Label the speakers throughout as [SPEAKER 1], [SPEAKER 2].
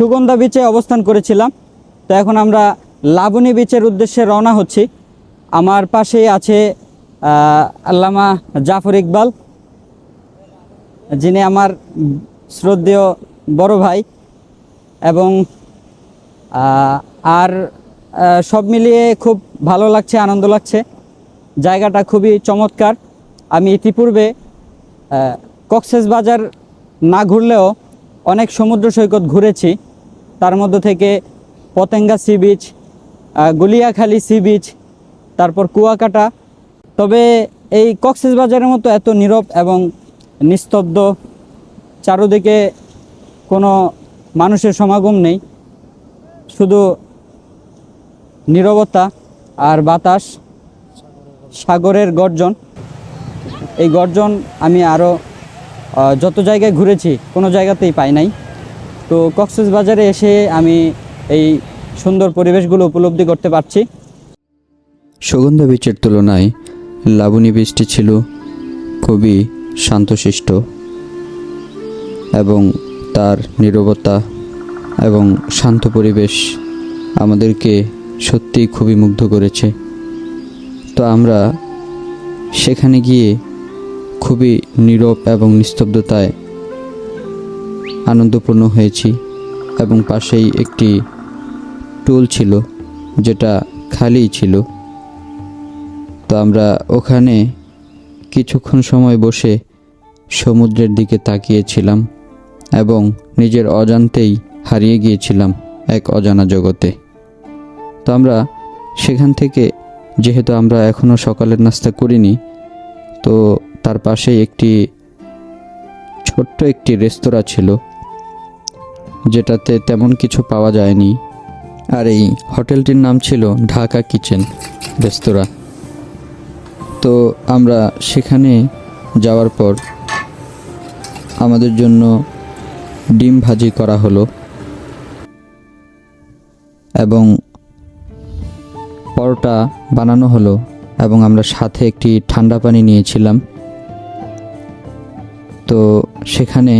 [SPEAKER 1] সুগন্ধা বিচে অবস্থান করেছিলাম। তো এখন আমরা লাবণী বিচের উদ্দেশ্যে রওনা হচ্ছি। আমার পাশেই আছে আল্লামা জাফর ইকবাল, যিনি আমার শ্রদ্ধেয় বড় ভাই, এবং আর সব মিলিয়ে খুব ভালো লাগছে, আনন্দ লাগছে। জায়গাটা খুবই চমৎকার। আমি ইতিপূর্বে কক্সবাজার না ঘুরলেও অনেক সমুদ্র সৈকত ঘুরেছি। তার মধ্য থেকে Patenga sea beach, Guliakhali sea beach, তারপর কুয়াকাটা। তবে এই কক্সবাজারের মতো এত নীরব এবং নিস্তব্ধ, চারদিকে কোনো মানুষের সমাগম নেই, শুধু নীরবতা আর বাতাস, সাগরের গর্জন। এই গর্জন আমি আরও যত জায়গায় ঘুরেছি কোনো জায়গাতেই পাই নাই। তো কক্সবাজারে এসে আমি এই সুন্দর পরিবেশগুলো উপলব্ধি করতে পারছি।
[SPEAKER 2] সুগন্ধা বিচের তুলনায় লাবণী বিচটি ছিল খুবই শান্তশিষ্ট, এবং তার নীরবতা এবং শান্ত পরিবেশ আমাদেরকে সত্যিই খুবই মুগ্ধ করেছে। তো আমরা সেখানে গিয়ে খুবই নীরব এবং নিস্তব্ধতায় আনন্দপূর্ণ হয়েছি, এবং পাশেই একটি টুল ছিল যেটা খালি ছিল। তো আমরা ওখানে কিছুক্ষণ সময় বসে সমুদ্রের দিকে তাকিয়েছিলাম এবং নিজের অজান্তেই হারিয়ে গিয়েছিলাম এক অজানা জগতে। তো আমরা সেখান থেকে, যেহেতু আমরা এখনও সকালের নাস্তা করিনি, তো তার পাশেই ছোট্ট একটি রেস্তোরাঁ ছিল যেটাতে তেমন কিছু পাওয়া যায়নি, আর এই হোটেলটির নাম ছিল ঢাকা কিচেন রেস্তোরাঁ। তো আমরা সেখানে যাওয়ার পর আমাদের জন্য ডিম ভাজি করা হলো এবং পরোটা বানানো হলো, এবং আমরা সাথে একটি ঠান্ডা পানি নিয়েছিলাম। তো সেখানে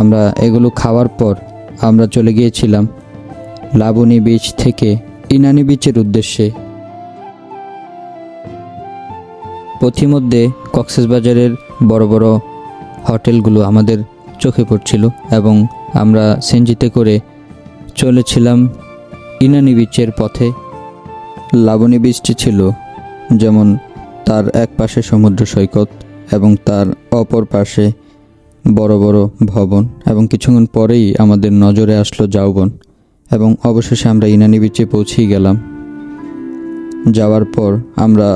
[SPEAKER 2] আমরা এগুলো খাওয়ার পর আমরা চলে গিয়েছিলাম লাবণী বিচ থেকে ইনানি বিচের উদ্দেশ্যে। পথিমধ্যে কক্সবাজারের বড় বড় হোটেলগুলো আমাদের চোখে পড়ছিল, এবং আমরা সেনজিতে করে চলেছিলাম ইনানি বিচের পথে। লাবণী বিচটি ছিল যেমন তার এক পাশে সমুদ্র সৈকত এবং তার অপর পাশে বড় বড় ভবন, এবং কিছুক্ষণ পরেই আমাদের নজরে আসলো ঝাউবন, এবং অবশেষে আমরা ইনানি বিচে পৌঁছেই গেলাম। যাওয়ার পর আমরা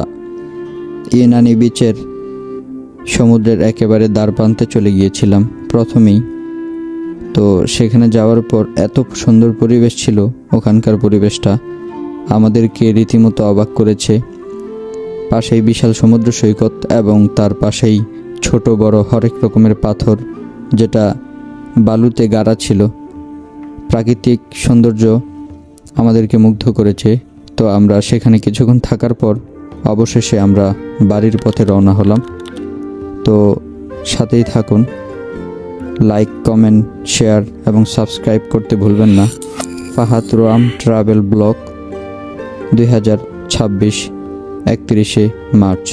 [SPEAKER 2] ইনানি বিচের সমুদ্রের একেবারে দ্বার প্রান্তে চলে গিয়েছিলাম প্রথমেই। তো সেখানে যাওয়ার পর এত সুন্দর পরিবেশ ছিল, ওখানকার পরিবেশটা আমাদেরকে রীতিমতো অবাক করেছে। পাশেই বিশাল সমুদ্র সৈকত এবং তার পাশেই ছোট বড় হরেক রকমের পাথর, যেটা বালুতে গাড়া ছিল। প্রাকৃতিক সৌন্দর্য আমাদেরকে মুগ্ধ করেছে। তো আমরা সেখানে কিছুক্ষণ থাকার পর অবশেষে আমরা বাড়ির পথে রওনা হলাম। তো সাথেই থাকুন, লাইক, কমেন্ট, শেয়ার এবং সাবস্ক্রাইব করতে ভুলবেন না। ফাহাদ রোয়াম ট্রাভেল ব্লগ, 2026, 31 মার্চ।